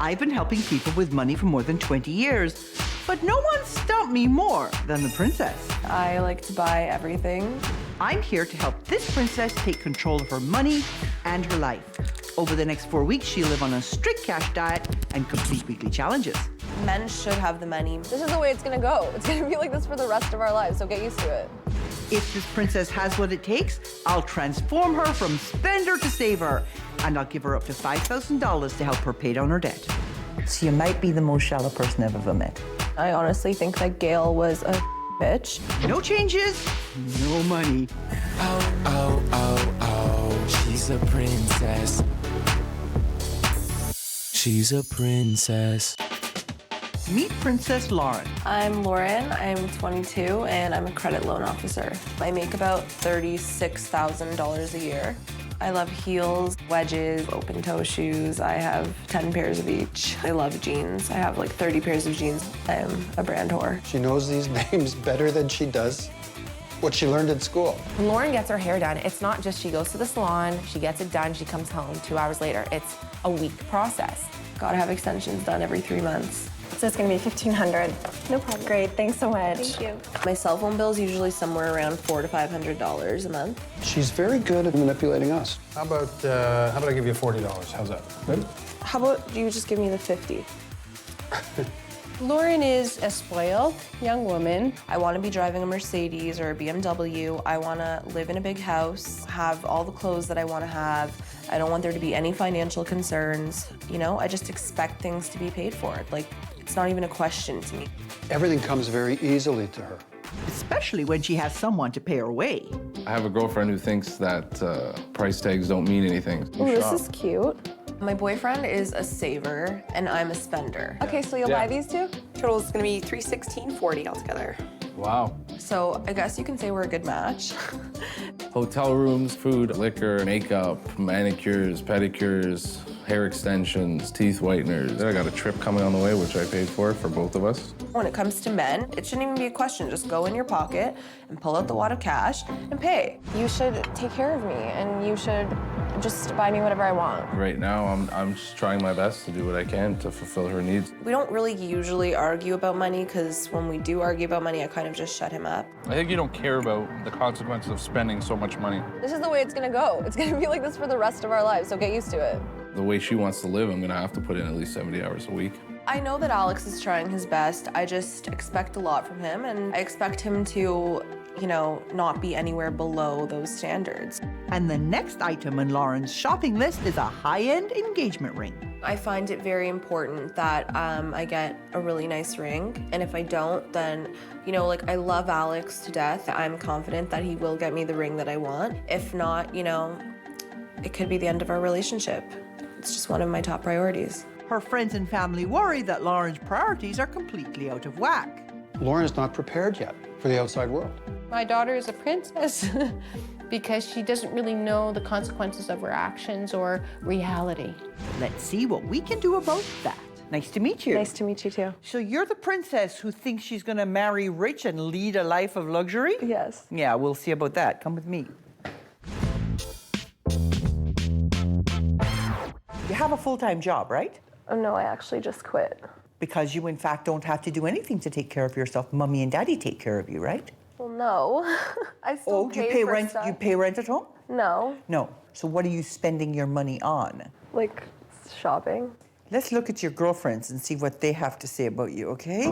I've been helping people with money for more than 20 years, but no one stumped me more than the princess. I like to buy everything. I'm here to help this princess take control of her money and her life. Over the next 4 weeks, she'll live on a strict cash diet and complete weekly challenges. Men should have the money. This is the way it's gonna go. It's gonna be like this for the rest of our lives, so get used to it. If this princess has what it takes, I'll transform her from spender to saver, and I'll give her up to $5,000 to help her pay down her debt. So you might be the most shallow person I've ever met. I honestly think that Gail was a bitch. No changes, no money. Oh, oh, oh, oh, she's a princess. She's a princess. Meet Princess Lauren. I'm Lauren, I'm 22, and I'm a credit loan officer. I make about $36,000 a year. I love heels, wedges, open-toe shoes. I have 10 pairs of each. I love jeans. I have like 30 pairs of jeans. I'm a brand whore. She knows these names better than she does what she learned in school. When Lauren gets her hair done, it's not just she goes to the salon, she gets it done, she comes home 2 hours later. It's a week process. Gotta have extensions done every 3 months. So it's gonna be $1,500. No problem. Great, thanks so much. Thank you. My cell phone bill's usually somewhere around $400 to $500 a month. She's very good at manipulating us. How about I give you $40? How's that? Good? How about you just give me the 50? Lauren is a spoiled young woman. I want to be driving a Mercedes or a BMW. I want to live in a big house, have all the clothes that I want to have. I don't want there to be any financial concerns. You know, I just expect things to be paid for. Like, it's not even a question to me. Everything comes very easily to her. Especially when she has someone to pay her way. I have a girlfriend who thinks that price tags don't mean anything. Oh, this is cute. My boyfriend is a saver, and I'm a spender. Okay, so you'll buy these two? Total is gonna be $316.40 altogether. Wow. So I guess you can say we're a good match. Hotel rooms, food, liquor, makeup, manicures, pedicures, hair extensions, teeth whiteners. I got a trip coming on the way, which I paid for both of us. When it comes to men, it shouldn't even be a question. Just go in your pocket and pull out the wad of cash and pay. You should take care of me, and you should just buy me whatever I want. Right now, I'm just trying my best to do what I can to fulfill her needs. We don't really usually argue about money, because when we do argue about money, I kind of just shut him up. I think you don't care about the consequences of spending so much money. This is the way it's gonna go. It's gonna be like this for the rest of our lives, so get used to it. The way she wants to live, I'm gonna have to put in at least 70 hours a week. I know that Alex is trying his best. I just expect a lot from him, and I expect him to, you know, not be anywhere below those standards. And the next item on Lauren's shopping list is a high-end engagement ring. I find it very important that I get a really nice ring, and if I don't, then, you know, like, I love Alex to death. I'm confident that he will get me the ring that I want. If not, you know, it could be the end of our relationship. It's just one of my top priorities. Her friends and family worry that Lauren's priorities are completely out of whack. Lauren is not prepared yet for the outside world. My daughter is a princess because she doesn't really know the consequences of her actions or reality. Let's see what we can do about that. Nice to meet you. Nice to meet you, too. So you're the princess who thinks she's gonna marry rich and lead a life of luxury? Yes. Yeah, we'll see about that. Come with me. You have a full-time job, right? Oh, no, I actually just quit. Because you, in fact, don't have to do anything to take care of yourself. Mommy and Daddy take care of you, right? Well, no. I still Do you pay for rent? stuff. You pay rent at home? No, No. So what are you spending your money on? like shopping. Let's look at your girlfriends and see what they have to say about you, okay?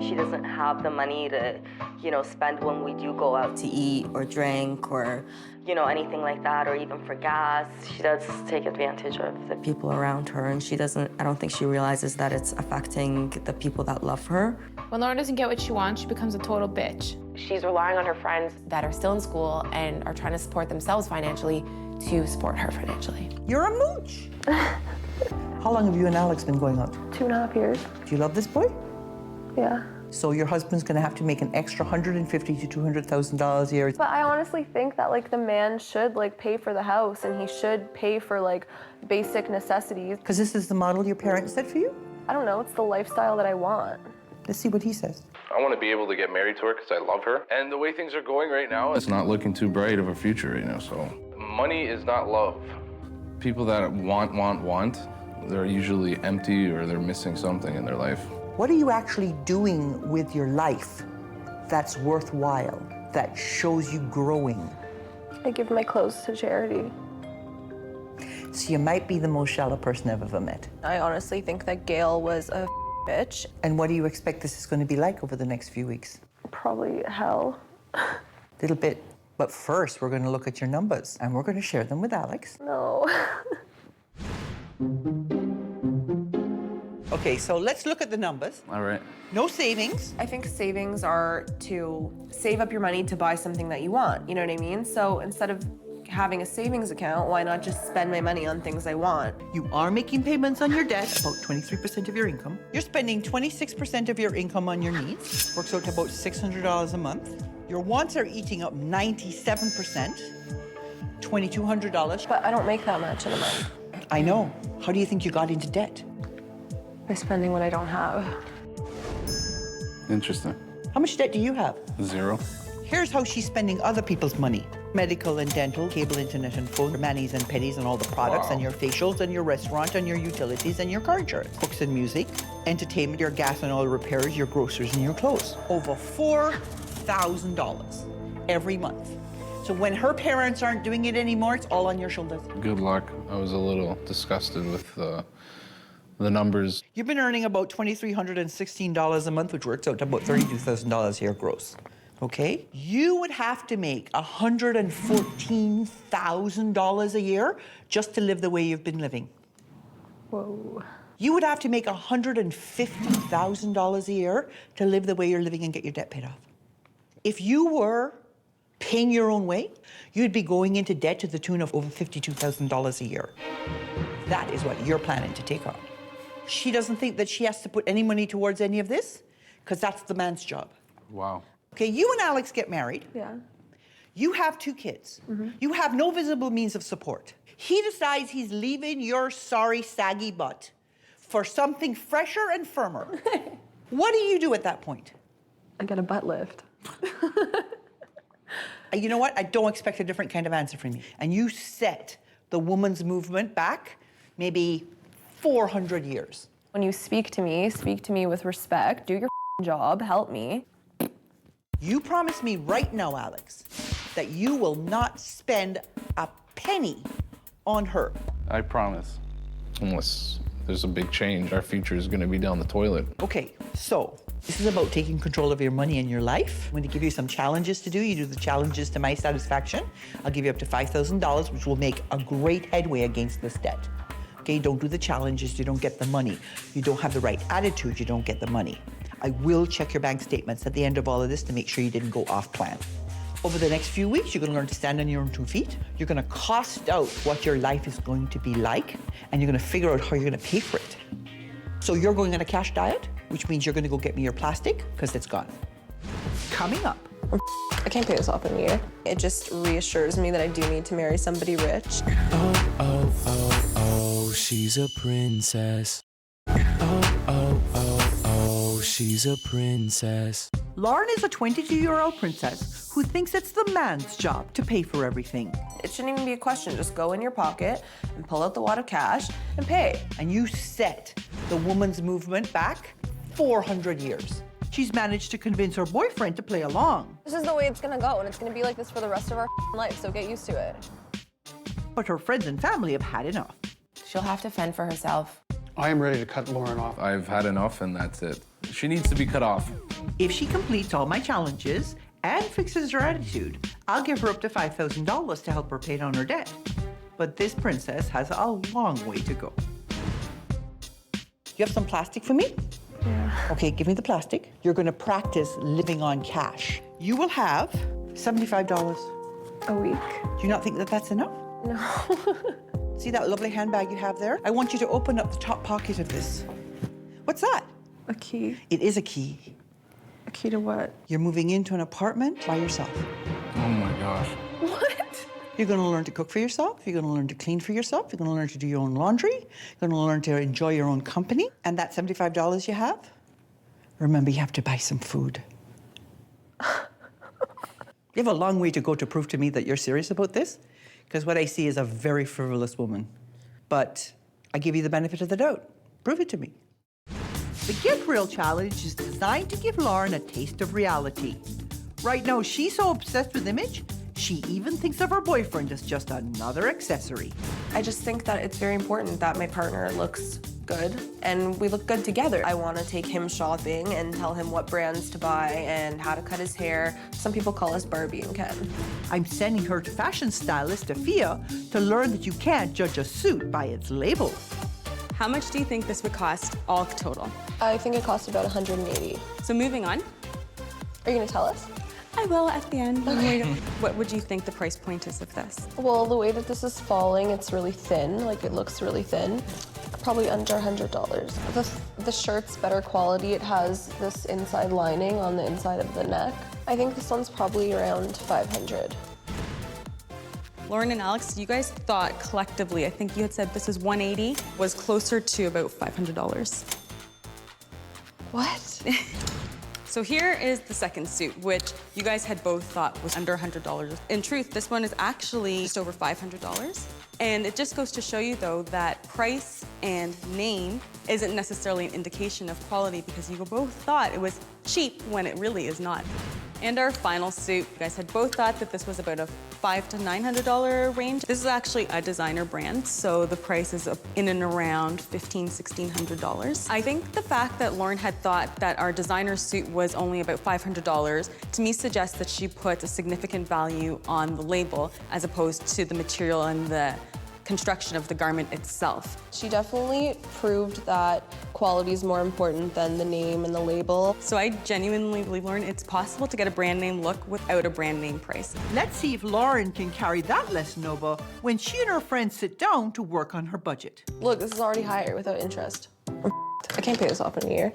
She doesn't have the money to, you know, spend when we do go out to eat or drink or, you know, anything like that, or even for gas. She does take advantage of the people around her, and I don't think she realizes that it's affecting the people that love her. When Lauren doesn't get what she wants, she becomes a total bitch. She's relying on her friends that are still in school and are trying to support themselves financially to support her financially. You're a mooch. How long have you and Alex been going out? 2.5 years. Do you love this boy? Yeah. So your husband's gonna have to make an extra $150,000 to $200,000 a year. But I honestly think that, like, the man should, like, pay for the house, and he should pay for, like, basic necessities. Because this is the model your parents set for you? I don't know, it's the lifestyle that I want. Let's see what he says. I want to be able to get married to her because I love her. And the way things are going right now, it's not looking too bright of a future right now, so. Money is not love. People that want They're usually empty or they're missing something in their life. What are you actually doing with your life that's worthwhile, that shows you growing? I give my clothes to charity. So you might be the most shallow person I've ever met. I honestly think that Gail was a bitch. And what do you expect this is going to be like over the next few weeks? Probably hell. Little bit. But first, we're going to look at your numbers, and we're going to share them with Alex. No. Okay, so let's look at the numbers. All right. No savings. I think savings are to save up your money to buy something that you want, you know what I mean? So instead of having a savings account, why not just spend my money on things I want? You are making payments on your debt, about 23% of your income. You're spending 26% of your income on your needs, works out to about $600 a month. Your wants are eating up 97%, $2,200. But I don't make that much in a month. I know. How do you think you got into debt? By spending what I don't have. Interesting. How much debt do you have? 0. Here's how she's spending other people's money. Medical and dental, cable, internet and phone, manis and petties and all the products, and your facials and your restaurant and your utilities and your car insurance. Books and music, entertainment, your gas and oil repairs, your groceries and your clothes. Over $4,000 every month. So when her parents aren't doing it anymore, it's all on your shoulders. Good luck. I was a little disgusted with the numbers. You've been earning about $2,316 a month, which works out to about $32,000 here gross. Okay? You would have to make $114,000 a year just to live the way you've been living. Whoa. You would have to make $150,000 a year to live the way you're living and get your debt paid off. If you were paying your own way, you'd be going into debt to the tune of over $52,000 a year. That is what you're planning to take on. She doesn't think that she has to put any money towards any of this, because that's the man's job. Wow. Okay, you and Alex get married. Yeah. You have 2 kids. You have no visible means of support. He decides he's leaving your sorry, saggy butt for something fresher and firmer. What do you do at that point? I get a butt lift. You know what? I don't expect a different kind of answer from you. And you set the woman's movement back maybe 400 years. When you speak to me with respect, do your job, help me. You promise me right now, Alex, that you will not spend a penny on her. I promise. Unless there's a big change, our future is going to be down the toilet. Okay, so this is about taking control of your money and your life. I'm going to give you some challenges to do. You do the challenges to my satisfaction. I'll give you up to $5,000, which will make a great headway against this debt. Okay, don't do the challenges, you don't get the money. You don't have the right attitude, you don't get the money. I will check your bank statements at the end of all of this to make sure you didn't go off plan. Over the next few weeks, you're going to learn to stand on your own 2 feet. You're going to cost out what your life is going to be like, and you're going to figure out how you're going to pay for it. So you're going on a cash diet, which means you're going to go get me your plastic, because it's gone. Coming up. I can't pay this off in a year. It just reassures me that I do need to marry somebody rich. Oh, oh, oh, oh, she's a princess. Oh, oh, oh, oh, she's a princess. Lauren is a 22-year-old princess who thinks it's the man's job to pay for everything. It shouldn't even be a question. Just go in your pocket and pull out the wad of cash and pay. And you set the woman's movement back 400 years. She's managed to convince her boyfriend to play along. This is the way it's gonna go, and it's gonna be like this for the rest of our life, so get used to it. But her friends and family have had enough. She'll have to fend for herself. I am ready to cut Lauren off. I've had enough, and that's it. She needs to be cut off. If she completes all my challenges and fixes her attitude, I'll give her up to $5,000 to help her pay down her debt. But this princess has a long way to go. You have some plastic for me? Yeah. Okay, give me the plastic. You're gonna practice living on cash. You will have $75 a week. Do you not think that that's enough? No. See that lovely handbag you have there? I want you to open up the top pocket of this. What's that? A key. It is a key. A key to what? You're moving into an apartment by yourself. Oh my gosh. What? You're gonna learn to cook for yourself. You're gonna learn to clean for yourself. You're gonna learn to do your own laundry. You're gonna learn to enjoy your own company. And that $75 you have, remember, you have to buy some food. You have a long way to go to prove to me that you're serious about this, because what I see is a very frivolous woman. But I give you the benefit of the doubt. Prove it to me. The Get Real Challenge is designed to give Lauren a taste of reality. Right now, she's so obsessed with image, she even thinks of her boyfriend as just another accessory. I just think that it's very important that my partner looks good and we look good together. I want to take him shopping and tell him what brands to buy and how to cut his hair. Some people call us Barbie and Ken. I'm sending her to fashion stylist Afia to learn that you can't judge a suit by its label. How much do you think this would cost all total? I think it cost about 180. So moving on. Are you gonna tell us? I will at the end. What would you think the price point is of this? Well, the way that this is falling, it's really thin. Like, it looks really thin. Probably under $100. The shirt's better quality. It has this inside lining on the inside of the neck. I think this one's probably around 500. Lauren and Alex, you guys thought collectively, I think you had said this is 180, was closer to about $500. What? So here is the second suit, which you guys had both thought was under $100. In truth, this one is actually just over $500. And it just goes to show you, though, that price and name isn't necessarily an indication of quality because you both thought it was cheap when it really is not. And our final suit, you guys had both thought that this was about a $500 to $900 range. This is actually a designer brand, so the price is in and around $1,500, $1,600. I think the fact that Lauren had thought that our designer suit was only about $500, to me suggests that she put a significant value on the label as opposed to the material and the construction of the garment itself. She definitely proved that quality is more important than the name and the label. So I genuinely believe, Lauren, it's possible to get a brand name look without a brand name price. Let's see if Lauren can carry that lesson over when she and her friends sit down to work on her budget. Look, this is already higher without interest. I can't pay this off in a year.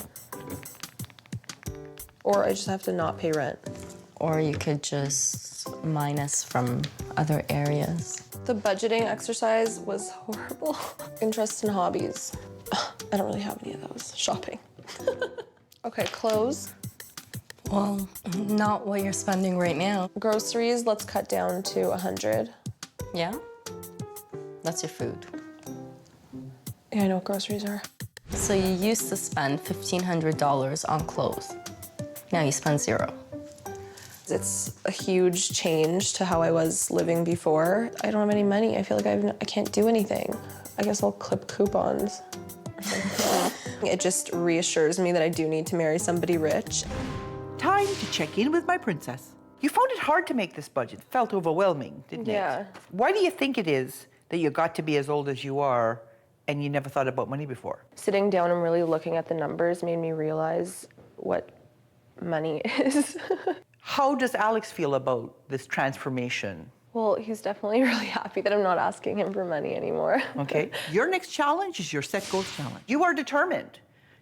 Or I just have to not pay rent. Or you could just minus from other areas. The budgeting exercise was horrible. Interests and hobbies. I don't really have any of those. Shopping. Okay, clothes. Well, not what you're spending right now. Groceries, let's cut down to 100. Yeah? That's your food. Yeah, I know what groceries are. So you used to spend $1,500 on clothes. Now you spend $0. It's a huge change to how I was living before. I don't have any money. I feel like I can't do anything. I guess I'll clip coupons or something. It just reassures me that I do need to marry somebody rich. Time to check in with my princess. You found it hard to make this budget. Felt overwhelming, didn't it? Yeah. Why do you think it is that you got to be as old as you are and you never thought about money before? Sitting down and really looking at the numbers made me realize what money is. How does Alex feel about this transformation? Well, he's definitely really happy that I'm not asking him for money anymore. Okay. Your next challenge is your set goals challenge. You are determined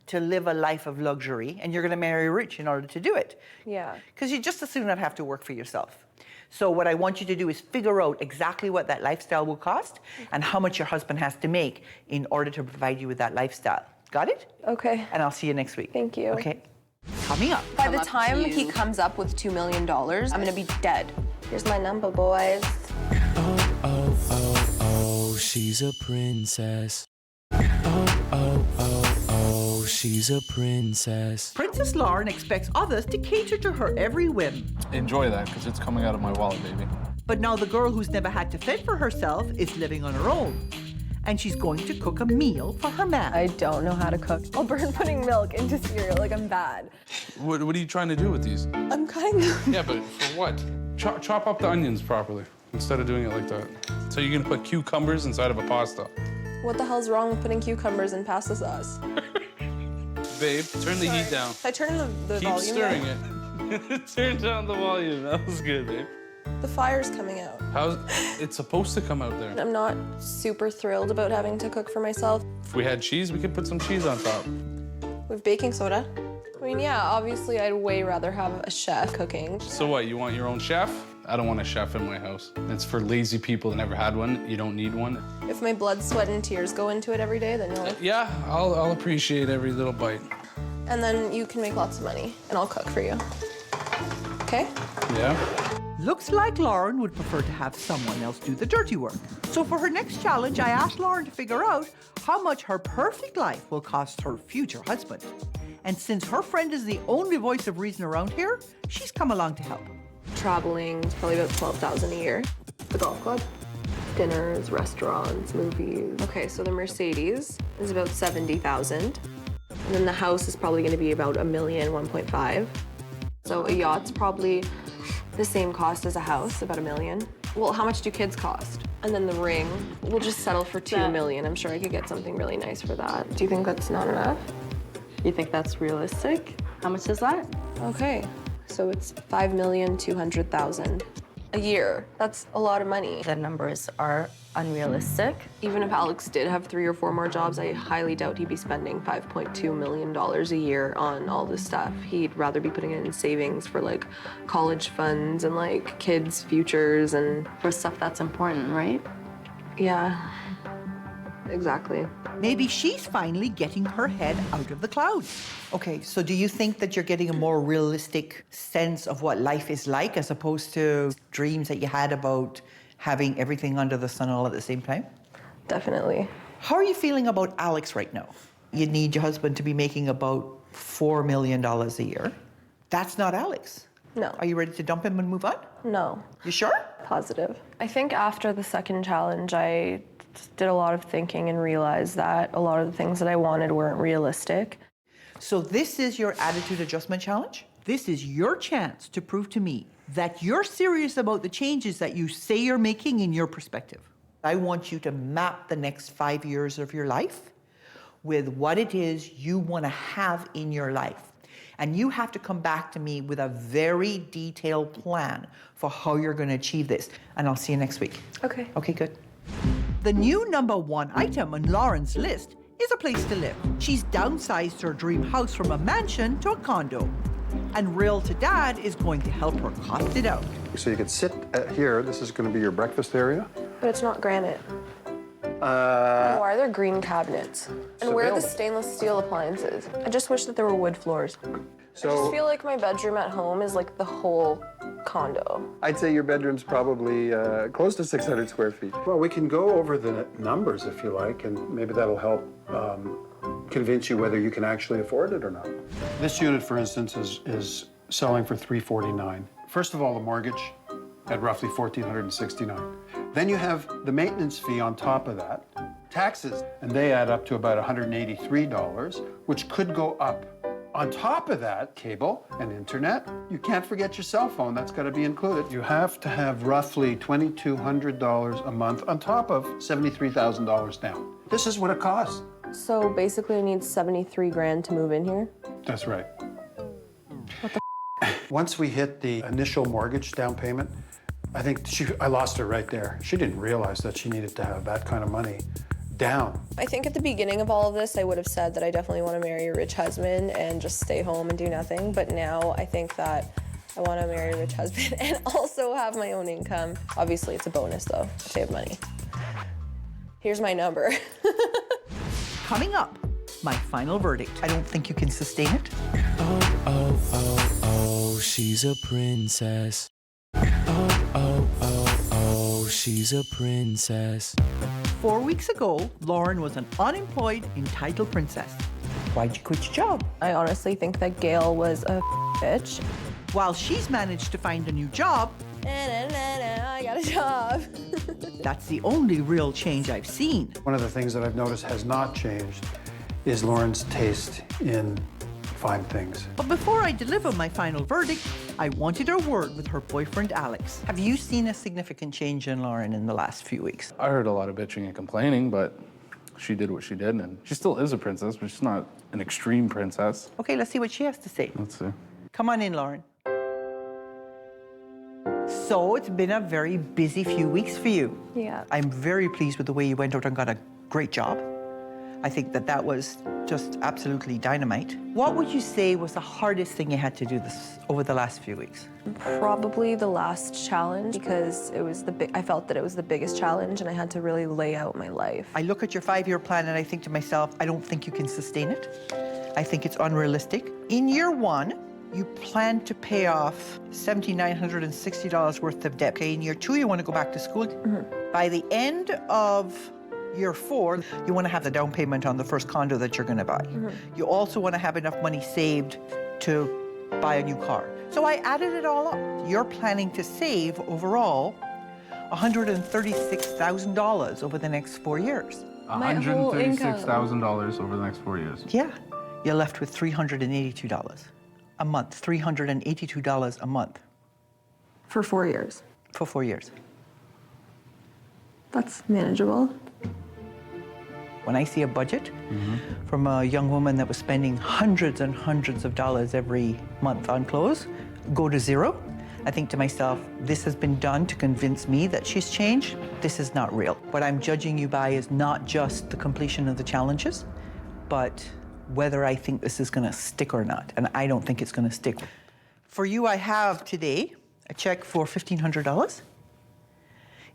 to live a life of luxury and you're going to marry rich in order to do it. Yeah. Because you just as soon not have to work for yourself. So what I want you to do is figure out exactly what that lifestyle will cost and how much your husband has to make in order to provide you with that lifestyle. Got it? Okay. And I'll see you next week. Thank you. Okay. Coming up. By the time he comes up with $2 million, I'm gonna be dead. Here's my number, boys. Oh, oh, oh, oh, she's a princess. Oh, oh, oh, oh, she's a princess. Princess Lauren expects others to cater to her every whim. Enjoy that, because it's coming out of my wallet, baby. But now the girl who's never had to fend for herself is living on her own. And she's going to cook a meal for her man. I don't know how to cook. I'll burn putting milk into cereal, like I'm bad. What are you trying to do with these? I'm cutting them. Yeah, but for what? Chop up the onions properly instead of doing it like that. So you're gonna put cucumbers inside of a pasta. What the hell's wrong with putting cucumbers in pasta sauce? Babe, turn the heat down. Should I turn the Keep volume stirring down? it. Turn down the volume. That was good, babe. The fire's coming out. It's supposed to come out there. I'm not super thrilled about having to cook for myself. If we had cheese, we could put some cheese on top. We have baking soda. I mean, yeah, obviously I'd way rather have a chef cooking. So what, you want your own chef? I don't want a chef in my house. It's for lazy people that never had one. You don't need one. If my blood, sweat, and tears go into it every day, then you'll... Yeah, I'll appreciate every little bite. And then you can make lots of money, and I'll cook for you. Okay? Yeah? Looks like Lauren would prefer to have someone else do the dirty work. So for her next challenge, I asked Lauren to figure out how much her perfect life will cost her future husband. And since her friend is the only voice of reason around here, she's come along to help. Traveling is probably about $12,000 a year. The golf club, dinners, restaurants, movies. Okay, so the Mercedes is about $70,000. And then the house is probably gonna be about $1 million, 1.5. So a yacht's probably the same cost as a house, about $1 million. Well, how much do kids cost? And then the ring, we'll just settle for $2 million. I'm sure I could get something really nice for that. Do you think that's not enough? You think that's realistic? How much is that? Okay, so it's $5,200,000 a year. That's a lot of money. The numbers are unrealistic. Even if Alex did have 3 or 4 more jobs, I highly doubt he'd be spending $5.2 million a year on all this stuff. He'd rather be putting it in savings for like college funds and like kids' futures and For stuff that's important, right? yeah, exactly. Maybe she's finally getting her head out of the clouds. Okay, so do you think that you're getting a more realistic sense of what life is like as opposed to dreams that you had about having everything under the sun all at the same time? Definitely. How are you feeling about Alex right now? You need your husband to be making about $4 million a year. That's not Alex. No. Are you ready to dump him and move on? No. You sure? Positive. I think after the second challenge, I did a lot of thinking and realized that a lot of the things that I wanted weren't realistic. So this is your attitude adjustment challenge? This is your chance to prove to me that you're serious about the changes that you say you're making in your perspective. I want you to map the next 5 years of your life with what it is you want to have in your life. And you have to come back to me with a very detailed plan for how you're going to achieve this. And I'll see you next week. Okay. Okay, good. The new #1 item on Lauren's list is a place to live. She's downsized her dream house from a mansion to a condo. And Real to Dad is going to help her cost it out. So you could sit here. This is going to be your breakfast area. But it's not granite. Why are there green cabinets? And where are the stainless steel appliances? I just wish that there were wood floors. I just feel like my bedroom at home is like the whole condo. I'd say your bedroom's probably close to 600 square feet. Well, we can go over the numbers if you like, and maybe that'll help convince you whether you can actually afford it or not. This unit, for instance, is selling for $349. First of all, the mortgage at roughly $1,469. Then you have the maintenance fee on top of that, taxes, and they add up to about $183, which could go up. On top of that, cable and internet. You can't forget your cell phone. That's got to be included. You have to have roughly $2,200 a month on top of $73,000 down. This is what it costs. So basically I need 73 grand to move in here? That's right. Once we hit the initial mortgage down payment, I think I lost her right there. She didn't realize that she needed to have that kind of money down. I think at the beginning of all of this, I would have said that I definitely want to marry a rich husband and just stay home and do nothing. But now I think that I want to marry a rich husband and also have my own income. Obviously, it's a bonus, though, to save money. Here's my number. Coming up, my final verdict. I don't think you can sustain it. Oh, oh, oh, oh, she's a princess. Oh, oh, oh, oh, she's a princess. 4 weeks ago, Lauren was an unemployed, entitled princess. Why'd you quit your job? I honestly think that Gail was a bitch. While she's managed to find a new job, I got a job. that's the only real change I've seen. One of the things that I've noticed has not changed is Lauren's taste in fine things. But before I deliver my final verdict, I wanted a word with her boyfriend, Alex. Have you seen a significant change in Lauren in the last few weeks? I heard a lot of bitching and complaining, but she did what she did, and she still is a princess, but she's not an extreme princess. Okay, let's see what she has to say. Let's see. Come on in, Lauren. So it's been a very busy few weeks for you. Yeah. I'm very pleased with the way you went out and got a great job. I think that was just absolutely dynamite. What would you say was the hardest thing you had to do over the last few weeks? Probably the last challenge, because it was I felt that it was the biggest challenge and I had to really lay out my life. I look at your 5-year plan and I think to myself, I don't think you can sustain it. I think it's unrealistic. In year 1, You plan to pay off $7,960 worth of debt. Okay, in year 2, you want to go back to school. By the end of year 4, you want to have the down payment on the first condo that you're going to buy. You also want to have enough money saved to buy a new car. So I added it all up. You're planning to save overall $136,000 over the next 4 years. $136,000 over the next 4 years. Yeah, you're left with $382 a month. $382 a month For 4 years. for 4 years. That's manageable. When I see a budget from a young woman that was spending hundreds and hundreds of dollars every month on clothes go to zero, I think to myself, this has been done to convince me that she's changed. This is not real. What I'm judging you by is not just the completion of the challenges, but whether I think this is going to stick or not. And I don't think it's going to stick. For you, I have today a check for $1,500.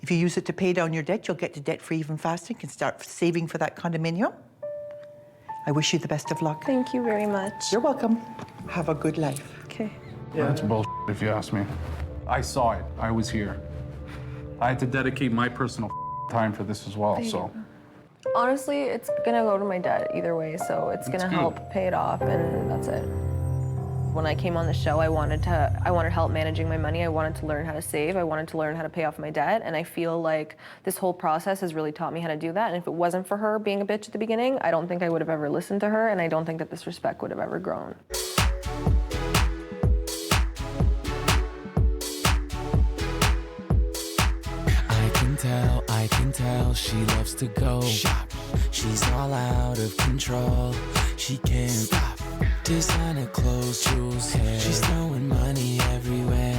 If you use it to pay down your debt, you'll get to debt-free even faster. You can start saving for that condominium. I wish you the best of luck. Thank you very much. You're welcome. Have a good life. Okay. That's bullshit if you ask me. I saw it. I was here. I had to dedicate my personal time for this as well, so. Honestly, it's gonna go to my debt either way, so it's gonna help pay it off, and that's it. When I came on the show, I wanted help managing my money. I wanted to learn how to save. I wanted to learn how to pay off my debt. And I feel like this whole process has really taught me how to do that. And if it wasn't for her being a bitch at the beginning, I don't think I would have ever listened to her. And I don't think that this respect would have ever grown. I can tell she loves to go shop. She's all out of control. She can't stop. Designer clothes, jewels, hair. She's throwing money everywhere.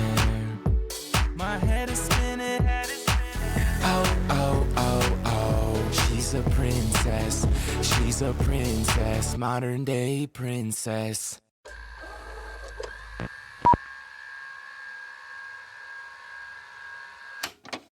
My head is spinning. Oh, oh, oh, oh. She's a princess. She's a princess. Modern day princess.